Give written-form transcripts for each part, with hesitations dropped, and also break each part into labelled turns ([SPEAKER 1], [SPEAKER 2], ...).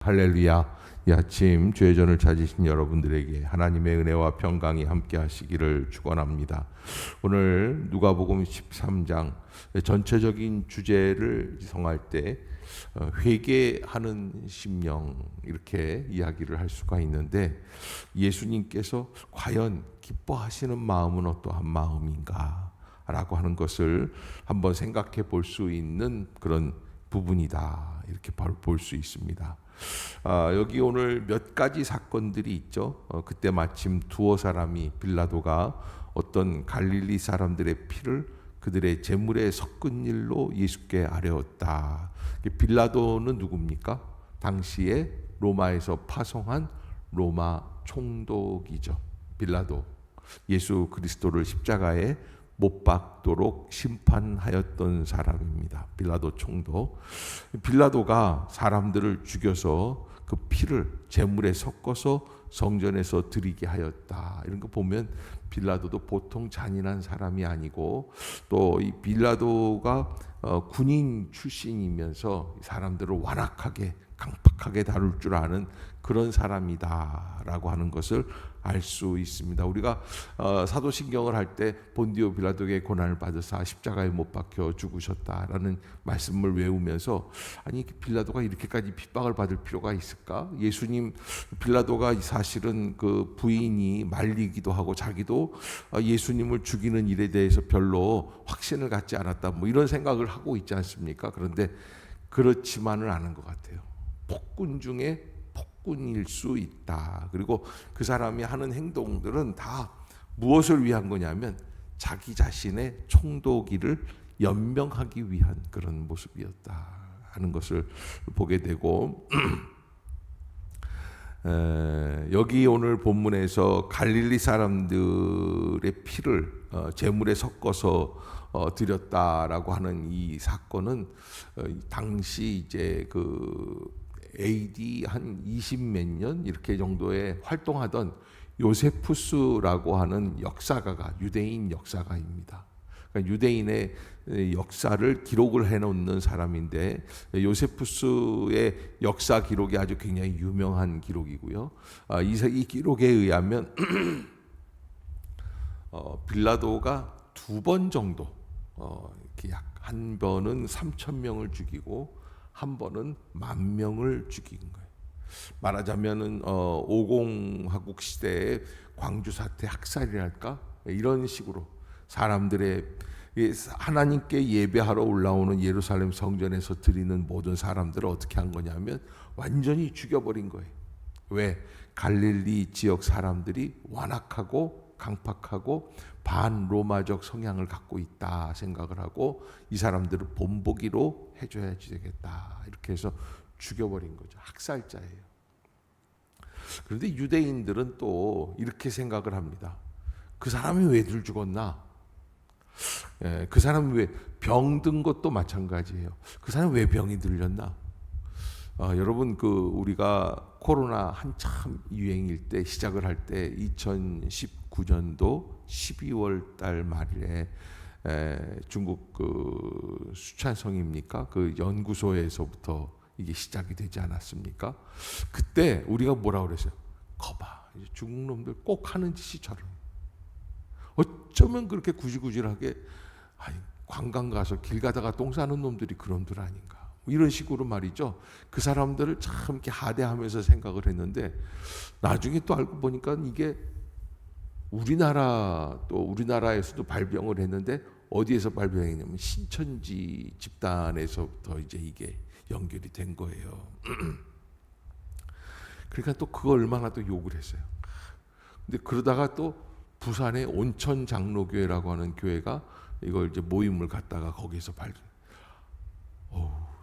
[SPEAKER 1] 할렐루야. 이 아침 주의 전을 찾으신 여러분들에게 하나님의 은혜와 평강이 함께 하시기를 축원합니다. 오늘 누가복음 13장 전체적인 주제를 성할 때 회개하는 심령 이렇게 이야기를 할 수가 있는데, 예수님께서 과연 기뻐하시는 마음은 어떠한 마음인가 라고 하는 것을 한번 생각해 볼 수 있는 그런 부분이다, 이렇게 볼 수 있습니다. 여기 오늘 몇 가지 사건들이 있죠. 그때 마침 두어 사람이, 빌라도가 어떤 갈릴리 사람들의 피를 그들의 제물에 섞은 일로 예수께 아뢰었다. 빌라도는 누굽니까? 당시에 로마에서 파송한 로마 총독이죠. 빌라도, 예수 그리스도를 십자가에 못 박도록 심판하였던 사람입니다. 빌라도 총독. 빌라도가 사람들을 죽여서 그 피를 제물에 섞어서 성전에서 드리게 하였다. 이런 거 보면 빌라도도 보통 잔인한 사람이 아니고, 또 이 빌라도가 군인 출신이면서 사람들을 완악하게 강팍하게 다룰 줄 아는 그런 사람이다라고 하는 것을 알 수 있습니다. 우리가 사도신경을 할 때 본디오 빌라도에게 고난을 받으사 십자가에 못 박혀 죽으셨다라는 말씀을 외우면서, 아니 빌라도가 이렇게까지 핍박을 받을 필요가 있을까? 예수님, 빌라도가 사실은 그 부인이 말리기도 하고 자기도 예수님을 죽이는 일에 대해서 별로 확신을 갖지 않았다, 뭐 이런 생각을 하고 있지 않습니까? 그런데 그렇지만은 않은 것 같아요. 폭군 중에 폭군일 수 있다. 그리고 그 사람이 하는 행동들은 다 무엇을 위한 거냐면 자기 자신의 총독이를 연명하기 위한 그런 모습이었다 하는 것을 보게 되고, 여기 오늘 본문에서 갈릴리 사람들의 피를 제물에 섞어서 드렸다라고 하는 이 사건은 당시 이제 그 AD 한 20몇 년 이렇게 정도에 활동하던 요세푸스라고 하는 역사가가, 유대인 역사가입니다. 그러니까 유대인의 역사를 기록을 해놓는 사람인데, 요세푸스의 역사 기록이 아주 굉장히 유명한 기록이고요. 이 기록에 의하면 빌라도가 두 번 정도, 이렇게 약 한 번은 3,000명을 죽이고 한 번은 10,000명을 죽인 거예요. 말하자면은 오공화국 시대의 광주 사태 학살이랄까, 이런 식으로 사람들의 하나님께 예배하러 올라오는 예루살렘 성전에서 드리는 모든 사람들을 어떻게 한 거냐면 완전히 죽여버린 거예요. 왜? 갈릴리 지역 사람들이 완악하고 강팍하고 반로마적 성향을 갖고 있다 생각을 하고, 이 사람들을 본보기로 해줘야 되겠다, 이렇게 해서 죽여버린 거죠. 학살자예요. 그런데 유대인들은 또 이렇게 생각을 합니다. 그 사람이 왜들 죽었나? 그 사람이 왜 병든 것도 마찬가지예요. 그 사람이 왜 병이 들렸나? 여러분, 우리가 코로나 한참 유행일 때, 시작을 할 때 2019년도 12월 달 말에 중국 그 수찬성입니까? 그 연구소에서부터 이게 시작이 되지 않았습니까? 그때 우리가 뭐라고 그랬어요? 거봐, 중국 놈들 꼭 하는 짓이 저런. 어쩌면 그렇게 구질구질하게 관광 가서 길 가다가 똥 싸는 놈들이 그놈들 아닌가, 이런 식으로 말이죠. 그 사람들을 참 이렇게 하대하면서 생각을 했는데, 나중에 또 알고 보니까 이게 우리나라에서도 발병을 했는데, 어디에서 발병했냐면 신천지 집단에서부터 이제 이게 연결이 된 거예요. 그러니까 또 그거 얼마나 또 욕을 했어요. 근데 그러다가 또 부산의 온천 장로교회라고 하는 교회가 이걸 이제 모임을 갖다가 거기서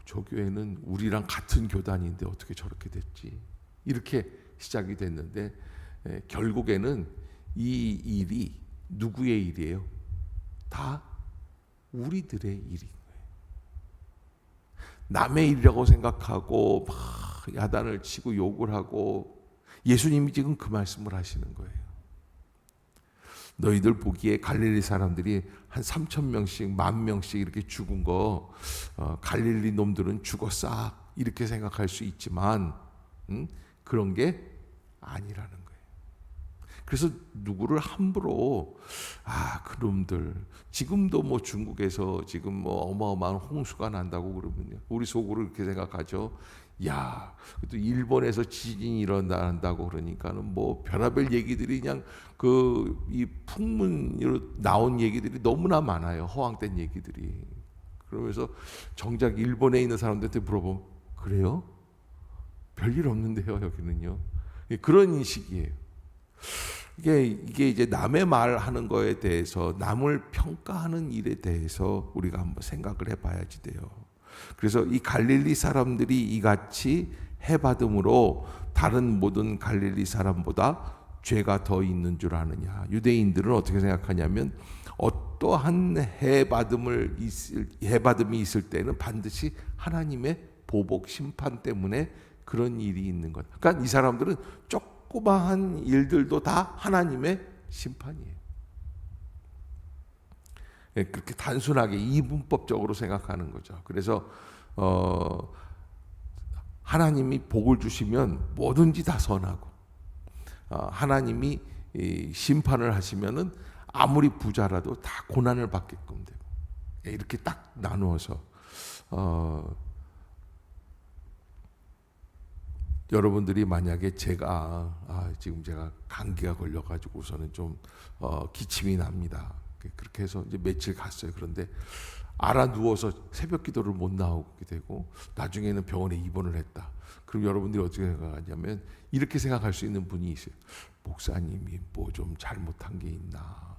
[SPEAKER 1] 저 교회는 우리랑 같은 교단인데 어떻게 저렇게 됐지? 이렇게 시작이 됐는데, 결국에는 이 일이 누구의 일이에요? 다 우리들의 일인 거예요. 남의 일이라고 생각하고 막 야단을 치고 욕을 하고, 예수님이 지금 그 말씀을 하시는 거예요. 너희들 보기에 갈릴리 사람들이 한 3,000명씩 10,000명씩 이렇게 죽은 거, 갈릴리 놈들은 죽어 싹 이렇게 생각할 수 있지만, 그런 게 아니라는 거예요. 그래서 누구를 함부로 그놈들 지금도 뭐 중국에서 지금 뭐 어마어마한 홍수가 난다고 그러면요, 우리 속으로 이렇게 생각하죠. 야, 또 일본에서 지진이 일어난다고 그러니까는 뭐 별의별 얘기들이 그냥 이 풍문으로 나온 얘기들이 너무나 많아요. 허황된 얘기들이. 그러면서 정작 일본에 있는 사람들한테 물어보면 그래요? 별일 없는데요, 여기는요. 그런 인식이에요. 이게 이제 남의 말하는 거에 대해서, 남을 평가하는 일에 대해서 우리가 한번 생각을 해봐야지 돼요. 그래서 이 갈릴리 사람들이 이같이 해받음으로 다른 모든 갈릴리 사람보다 죄가 더 있는 줄 아느냐. 유대인들은 어떻게 생각하냐면 어떠한 해받음이 있을 때는 반드시 하나님의 보복 심판 때문에 그런 일이 있는 것. 그러니까 이 사람들은 조그마한 일들도 다 하나님의 심판이에요. 그렇게 단순하게 이분법적으로 생각하는 거죠. 그래서 하나님이 복을 주시면 뭐든지 다 선하고, 하나님이 심판을 하시면은 아무리 부자라도 다 고난을 받게끔 되고, 이렇게 딱 나누어서 여러분들이 만약에 지금 제가 감기가 걸려가지고서는 좀 기침이 납니다. 그렇게 해서 이제 며칠 갔어요. 그런데 알아 누워서 새벽 기도를 못 나오게 되고 나중에는 병원에 입원을 했다. 그럼 여러분들이 어떻게 생각하냐면 이렇게 생각할 수 있는 분이 있어요. 목사님이 뭐 좀 잘못한 게 있나?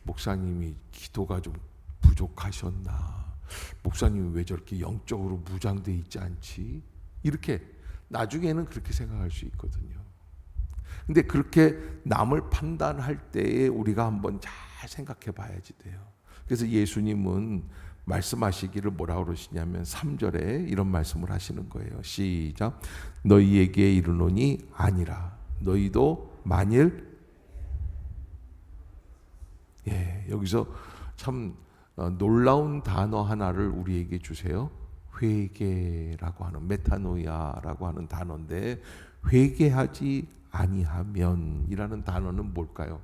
[SPEAKER 1] 목사님이 기도가 좀 부족하셨나? 목사님이 왜 저렇게 영적으로 무장돼 있지 않지? 이렇게 나중에는 그렇게 생각할 수 있거든요. 근데 그렇게 남을 판단할 때에 우리가 한번 잘 생각해 봐야지 돼요. 그래서 예수님은 말씀하시기를 뭐라고 그러시냐면 3절에 이런 말씀을 하시는 거예요. 시작. 너희에게 이르노니 아니라 너희도 만일, 여기서 참 놀라운 단어 하나를 우리에게 주세요. 회개라고 하는, 메타노이아라고 하는 단어인데, 회개하지 아니하면이라는 단어는 뭘까요?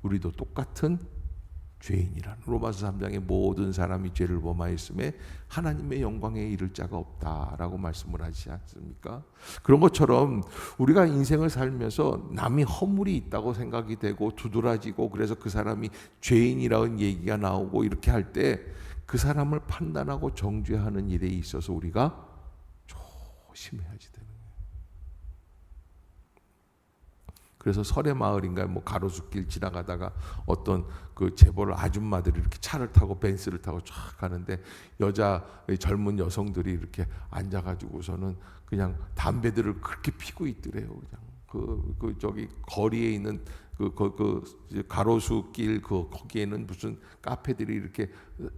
[SPEAKER 1] 우리도 똑같은 죄인이라는, 로마서 3장에 모든 사람이 죄를 범하였음에 하나님의 영광에 이를 자가 없다라고 말씀을 하시지 않습니까? 그런 것처럼 우리가 인생을 살면서 남이 허물이 있다고 생각이 되고 두드러지고, 그래서 그 사람이 죄인이라는 얘기가 나오고 이렇게 할 때 그 사람을 판단하고 정죄하는 일에 있어서 우리가 조심해야지 되는 거예요. 그래서 설의 마을인가요? 뭐 가로수길 지나가다가 어떤 그 재벌 아줌마들이 이렇게 차를 타고 벤츠를 타고 쫙 가는데 젊은 여성들이 이렇게 앉아가지고서는 그냥 담배들을 그렇게 피고 있더래요. 그냥 저기 거리에 있는 그 가로수길 거기에는 무슨 카페들이 이렇게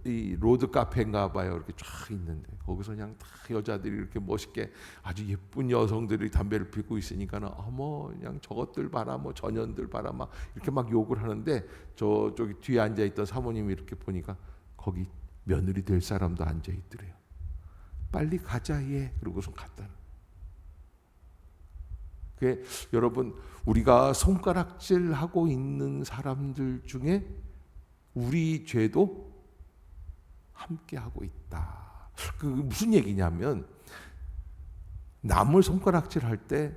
[SPEAKER 1] 이 로드 카페인가 봐요. 이렇게 쫙 있는데 거기서 그냥 다 여자들이 이렇게 멋있게 아주 예쁜 여성들이 담배를 피고 있으니까는 어머 그냥 저것들 봐라, 뭐 전현들 봐라, 막 이렇게 막 욕을 하는데 저기 뒤에 앉아 있던 사모님이 이렇게 보니까 거기 며느리 될 사람도 앉아 있더래요. 빨리 가자 얘. 그러고서 갔다는. 그게 여러분, 우리가 손가락질하고 있는 사람들 중에 우리 죄도 함께 하고 있다. 그 무슨 얘기냐면 남을 손가락질할 때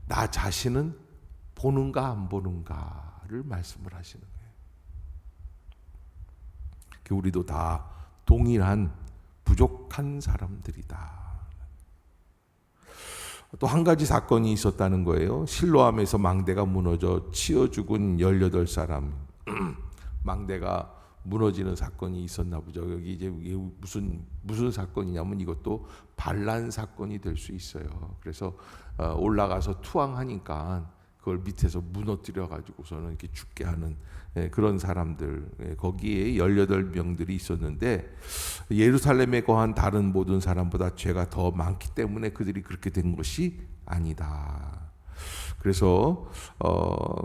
[SPEAKER 1] 나 자신은 보는가 안 보는가를 말씀을 하시는 거예요. 우리도 다 동일한 부족한 사람들이다. 또 한 가지 사건이 있었다는 거예요. 실로암에서 망대가 무너져 치어 죽은 18사람. 망대가 무너지는 사건이 있었나 보죠. 여기 이제 무슨 사건이냐면 이것도 반란 사건이 될 수 있어요. 그래서 올라가서 투항하니까 그걸 밑에서 무너뜨려 가지고서는 이렇게 죽게 하는 그런 사람들, 거기에 18명들이 있었는데 예루살렘에 거한 다른 모든 사람보다 죄가 더 많기 때문에 그들이 그렇게 된 것이 아니다. 그래서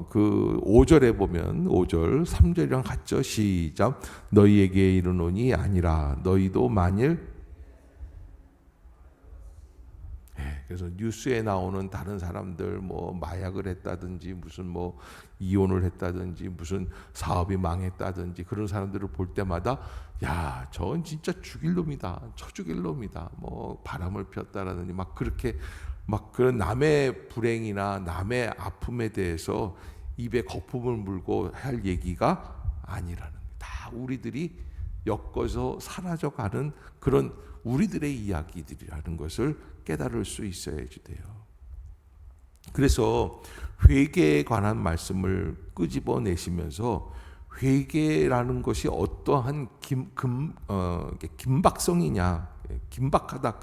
[SPEAKER 1] 그 5절에 보면 5절 3절이랑 같죠. 시작. 너희에게 이르노니 아니라 너희도 만일, 그래서 뉴스에 나오는 다른 사람들 뭐 마약을 했다든지 무슨 뭐 이혼을 했다든지 무슨 사업이 망했다든지 그런 사람들을 볼 때마다 야, 저건 진짜 죽일 놈이다, 쳐 죽일 놈이다, 뭐 바람을 피웠다라든지 막 그렇게 막 그런 남의 불행이나 남의 아픔에 대해서 입에 거품을 물고 할 얘기가 아니라는 거예요. 다 우리들이 엮어서 사라져가는 그런 우리들의 이야기들이라는 것을 깨달을 수 있어야지 돼요. 그래서 회개에 관한 말씀을 끄집어내시면서 회개라는 것이 어떠한 긴박성이냐, 긴박하다,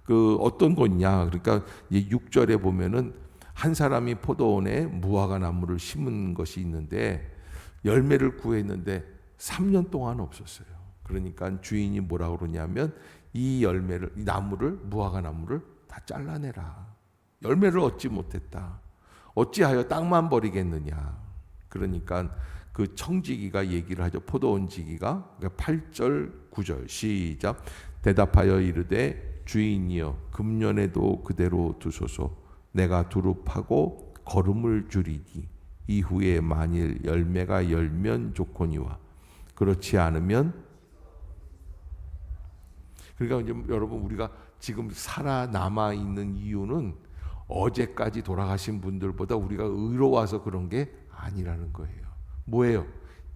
[SPEAKER 1] 그 어떤 거냐. 그러니까 6절에 보면은 한 사람이 포도원에 무화과 나무를 심은 것이 있는데 열매를 구했는데 3년 동안 없었어요. 그러니까 주인이 뭐라고 그러냐면 이 열매를, 이 나무를, 무화과 나무를 다 잘라내라. 열매를 얻지 못했다. 어찌하여 땅만 버리겠느냐. 그러니까 그 청지기가 얘기를 하죠. 포도원 지기가 8절 9절 시작. 대답하여 이르되 주인이여 금년에도 그대로 두소서. 내가 두릅하고 거름을 줄이니 이후에 만일 열매가 열면 좋거니와 그렇지 않으면. 그러니까 이제 여러분 우리가 지금 살아남아 있는 이유는 어제까지 돌아가신 분들보다 우리가 의로워서 그런 게 아니라는 거예요. 뭐예요?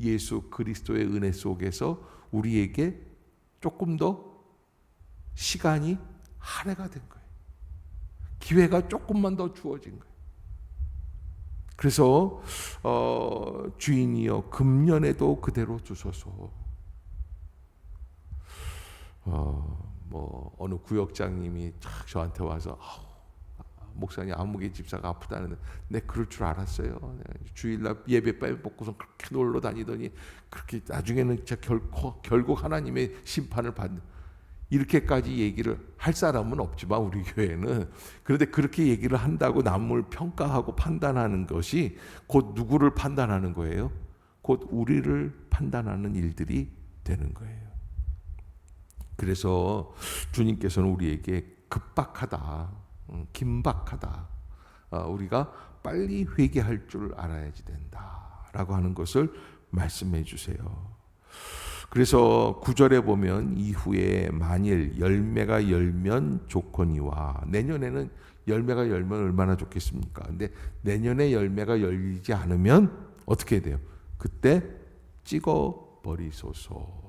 [SPEAKER 1] 예수 그리스도의 은혜 속에서 우리에게 조금 더 시간이 할애가 된 거예요. 기회가 조금만 더 주어진 거예요. 그래서 주인이여 금년에도 그대로 두소서. 뭐 어느 구역장님이 저한테 와서 목사님 아무개 집사가 아프다는데 내 그럴 줄 알았어요. 주일날 예배 빼먹고서 그렇게 놀러 다니더니 그렇게 나중에는 진짜 결국 하나님의 심판을 받는, 이렇게까지 얘기를 할 사람은 없지만 우리 교회는, 그런데 그렇게 얘기를 한다고 남을 평가하고 판단하는 것이 곧 누구를 판단하는 거예요? 곧 우리를 판단하는 일들이 되는 거예요. 그래서 주님께서는 우리에게 급박하다, 긴박하다, 우리가 빨리 회개할 줄 알아야지 된다라고 하는 것을 말씀해 주세요. 그래서 9절에 보면 이후에 만일 열매가 열면 좋거니와, 내년에는 열매가 열면 얼마나 좋겠습니까? 근데 내년에 열매가 열리지 않으면 어떻게 해야 돼요? 그때 찍어 버리소서.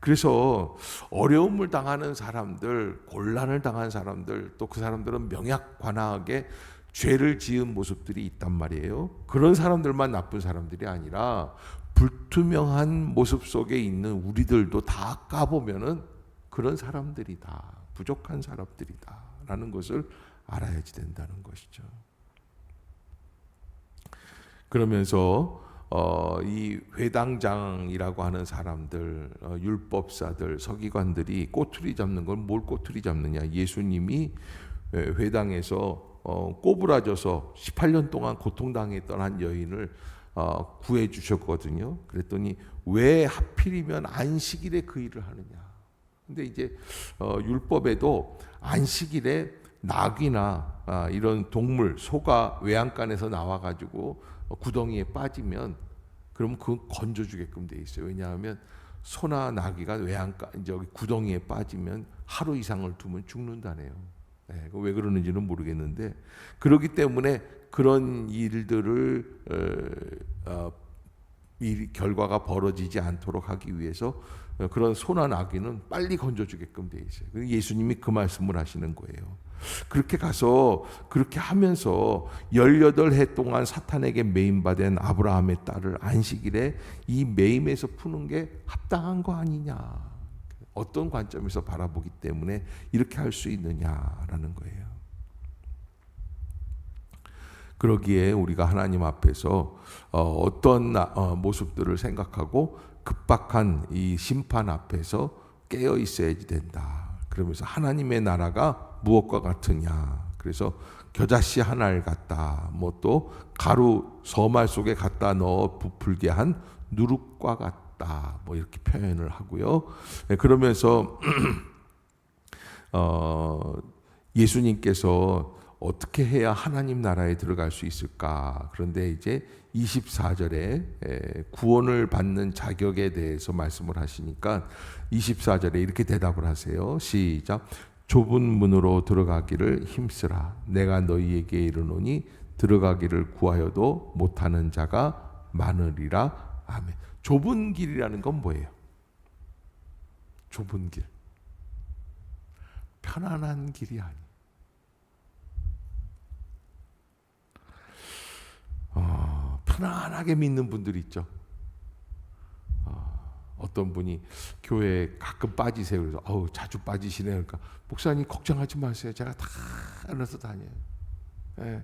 [SPEAKER 1] 그래서 어려움을 당하는 사람들, 곤란을 당한 사람들, 또 그 사람들은 명약관하게 죄를 지은 모습들이 있단 말이에요. 그런 사람들만 나쁜 사람들이 아니라 불투명한 모습 속에 있는 우리들도 다 까보면은 그런 사람들이다, 부족한 사람들이다 라는 것을 알아야지 된다는 것이죠. 그러면서 이 회당장이라고 하는 사람들, 율법사들, 서기관들이 꼬투리 잡는 건 뭘 꼬투리 잡느냐? 예수님이 회당에서 꼬부라져서 18년 동안 고통당했던 한 여인을 구해 주셨거든요. 그랬더니 왜 하필이면 안식일에 그 일을 하느냐? 근데 이제 율법에도 안식일에 낙이나 이런 동물, 소가 외양간에서 나와가지고 구덩이에 빠지면 그럼 그건 건져주게끔 돼 있어요. 왜냐하면 소나 나귀가 외양간 저기 구덩이에 빠지면 하루 이상을 두면 죽는다네요. 네, 왜 그러는지는 모르겠는데, 그렇기 때문에 그런 일들을 이 결과가 벌어지지 않도록 하기 위해서 그런 소나 나귀는 빨리 건져주게끔 돼 있어요. 예수님이 그 말씀을 하시는 거예요. 그렇게 가서 그렇게 하면서 18해 동안 사탄에게 매임받은 아브라함의 딸을 안식일에 이 매임에서 푸는 게 합당한 거 아니냐, 어떤 관점에서 바라보기 때문에 이렇게 할 수 있느냐라는 거예요. 그러기에 우리가 하나님 앞에서 어떤 모습들을 생각하고 급박한 이 심판 앞에서 깨어 있어야지 된다. 그러면서 하나님의 나라가 무엇과 같으냐? 그래서 겨자씨 하나를 갖다 뭐 또 가루 서말 속에 갖다 넣어 부풀게 한 누룩과 같다. 뭐 이렇게 표현을 하고요. 그러면서 예수님께서 어떻게 해야 하나님 나라에 들어갈 수 있을까? 그런데 이제 24절에 구원을 받는 자격에 대해서 말씀을 하시니까 24절에 이렇게 대답을 하세요. 시작. 좁은 문으로 들어가기를 힘쓰라. 내가 너희에게 이르노니 들어가기를 구하여도 못하는 자가 많으리라. 아멘. 좁은 길이라는 건 뭐예요? 좁은 길. 편안한 길이 아니에요. 편안하게 믿는 분들이 있죠. 어떤 분이 교회에 가끔 빠지세요. 그래서 자주 빠지시네요. 그러니까 목사님 걱정하지 마세요. 제가 다 알아서 다녀요. 예.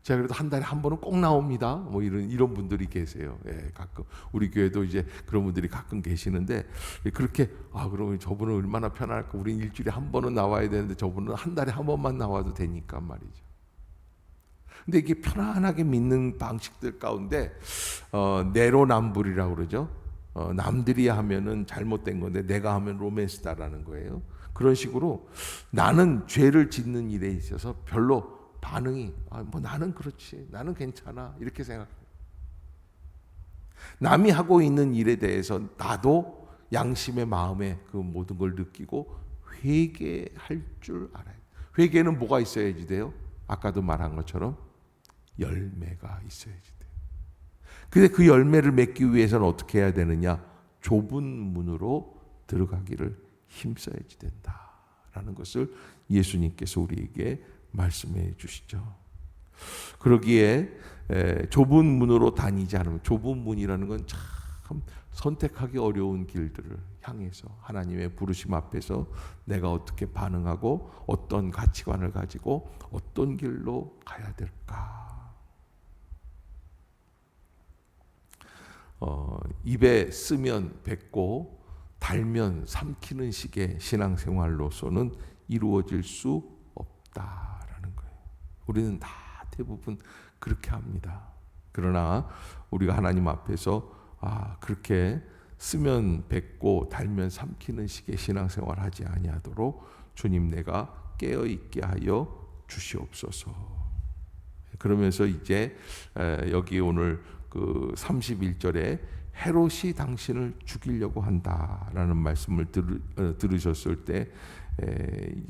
[SPEAKER 1] 제가 그래도 한 달에 한 번은 꼭 나옵니다. 뭐 이런 분들이 계세요. 예, 가끔 우리 교회도 이제 그런 분들이 가끔 계시는데 그렇게 그러면 저분은 얼마나 편할까? 우린 일주일에 한 번은 나와야 되는데 저분은 한 달에 한 번만 나와도 되니까 말이죠. 근데 이게 편안하게 믿는 방식들 가운데 내로남불이라고 그러죠. 남들이 하면은 잘못된 건데 내가 하면 로맨스다라는 거예요. 그런 식으로 나는 죄를 짓는 일에 있어서 별로 반응이 뭐 나는 그렇지, 나는 괜찮아 이렇게 생각해요. 남이 하고 있는 일에 대해서 나도 양심의 마음에 그 모든 걸 느끼고 회개할 줄 알아요. 회개는 뭐가 있어야지 돼요? 아까도 말한 것처럼 열매가 있어야지 돼요. 근데 그 열매를 맺기 위해서는 어떻게 해야 되느냐? 좁은 문으로 들어가기를 힘써야지 된다라는 것을 예수님께서 우리에게 말씀해 주시죠. 그러기에 좁은 문으로 다니지 않으면, 좁은 문이라는 건 참 선택하기 어려운 길들을 향해서 하나님의 부르심 앞에서 내가 어떻게 반응하고 어떤 가치관을 가지고 어떤 길로 가야 될까? 입에 쓰면 뱉고 달면 삼키는 식의 신앙생활로서는 이루어질 수 없다라는 거예요. 우리는 다 대부분 그렇게 합니다. 그러나 우리가 하나님 앞에서 그렇게 쓰면 뱉고 달면 삼키는 식의 신앙생활 하지 아니하도록 주님 내가 깨어있게 하여 주시옵소서. 그러면서 이제 여기 오늘 그 31절에 헤롯이 당신을 죽이려고 한다라는 말씀을 들으셨을 때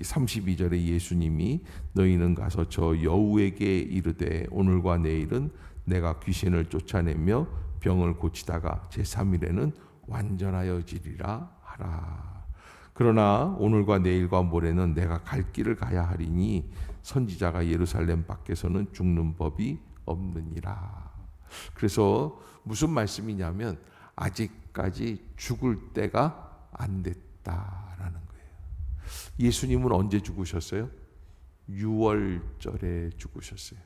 [SPEAKER 1] 32절에 예수님이 너희는 가서 저 여우에게 이르되 오늘과 내일은 내가 귀신을 쫓아내며 병을 고치다가 제3일에는 완전하여지리라 하라. 그러나 오늘과 내일과 모레는 내가 갈 길을 가야 하리니 선지자가 예루살렘 밖에서는 죽는 법이 없느니라. 그래서 무슨 말씀이냐면 아직까지 죽을 때가 안 됐다라는 거예요. 예수님은 언제 죽으셨어요? 6월절에 죽으셨어요.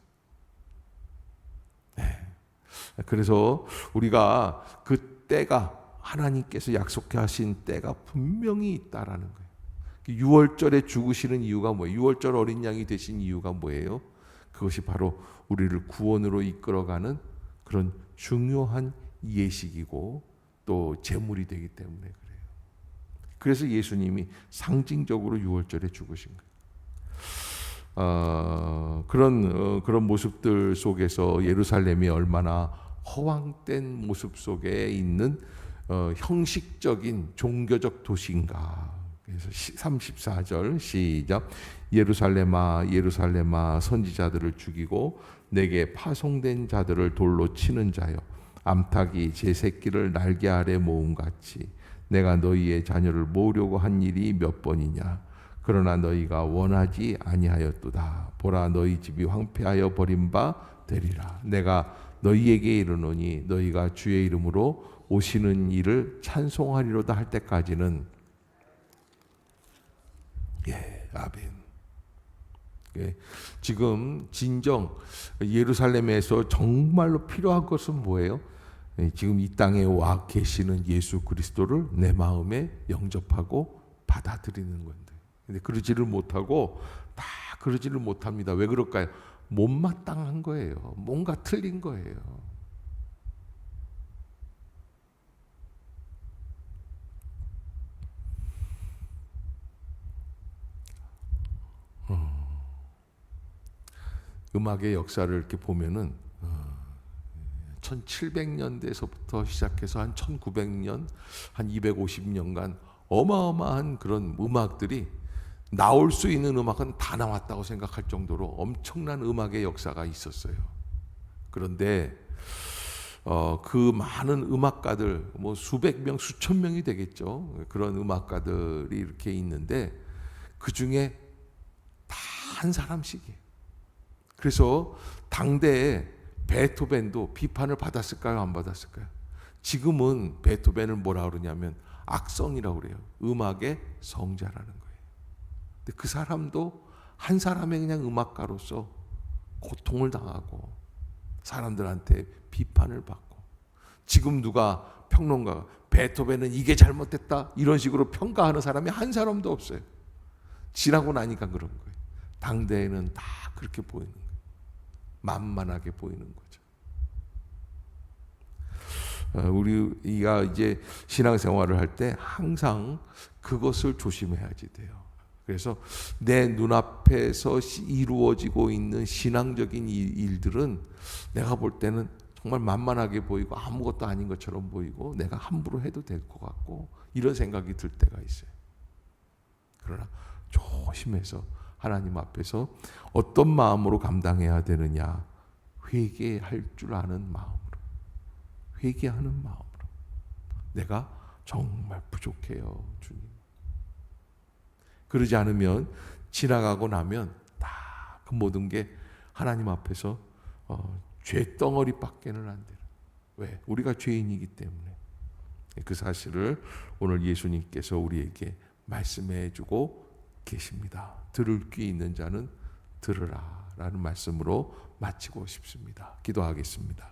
[SPEAKER 1] 네. 그래서 우리가 그 때가 하나님께서 약속하신 때가 분명히 있다라는 거예요. 6월절에 죽으시는 이유가 뭐예요? 6월절 어린 양이 되신 이유가 뭐예요? 그것이 바로 우리를 구원으로 이끌어가는 그런 중요한 예식이고 또 제물이 되기 때문에 그래요. 그래서 예수님이 상징적으로 6월절에 죽으신 거예요. 그런 모습들 속에서 예루살렘이 얼마나 허황된 모습 속에 있는 형식적인 종교적 도시인가. 그래서 34절 시작. 예루살렘아 예루살렘아 선지자들을 죽이고 내게 파송된 자들을 돌로 치는 자여 암탉이 제 새끼를 날개 아래 모음같이 내가 너희의 자녀를 모으려고 한 일이 몇 번이냐. 그러나 너희가 원하지 아니하였도다. 보라 너희 집이 황폐하여 버린 바 되리라. 내가 너희에게 이르노니 너희가 주의 이름으로 오시는 이를 찬송하리로다 할 때까지는 아멘. 지금 진정 예루살렘에서 정말로 필요한 것은 뭐예요? 지금 이 땅에 와 계시는 예수 그리스도를 내 마음에 영접하고 받아들이는 건데, 근데 그러지를 못하고 다 그러지를 못합니다. 왜 그럴까요? 못마땅한 거예요. 뭔가 틀린 거예요. 음악의 역사를 이렇게 보면은 1700년대에서부터 시작해서 한 1900년, 한 250년간 어마어마한 그런 음악들이 나올 수 있는 음악은 다 나왔다고 생각할 정도로 엄청난 음악의 역사가 있었어요. 그런데 그 많은 음악가들, 뭐 수백 명, 수천 명이 되겠죠. 그런 음악가들이 이렇게 있는데 그 중에 다 한 사람씩이에요. 그래서 당대에 베토벤도 비판을 받았을까요? 안 받았을까요? 지금은 베토벤을 뭐라 그러냐면 악성이라고 그래요. 음악의 성자라는 거예요. 근데 그 사람도 한 사람의 그냥 음악가로서 고통을 당하고 사람들한테 비판을 받고, 지금 누가 평론가가 베토벤은 이게 잘못됐다 이런 식으로 평가하는 사람이 한 사람도 없어요. 지나고 나니까 그런 거예요. 당대에는 다 그렇게 보이는 거예요. 만만하게 보이는 거죠. 우리가 이제 신앙생활을 할 때 항상 그것을 조심해야지 돼요. 그래서 내 눈앞에서 이루어지고 있는 신앙적인 일들은 내가 볼 때는 정말 만만하게 보이고 아무것도 아닌 것처럼 보이고 내가 함부로 해도 될 것 같고 이런 생각이 들 때가 있어요. 그러나 조심해서 하나님 앞에서 어떤 마음으로 감당해야 되느냐, 회개할 줄 아는 마음으로, 회개하는 마음으로. 내가 정말 부족해요, 주님. 그러지 않으면 지나가고 나면 다 그 모든 게 하나님 앞에서 죄덩어리밖에는 안 되는. 왜? 우리가 죄인이기 때문에. 그 사실을 오늘 예수님께서 우리에게 말씀해 주고 계십니다. 들을 귀 있는 자는 들으라 라는 말씀으로 마치고 싶습니다. 기도하겠습니다.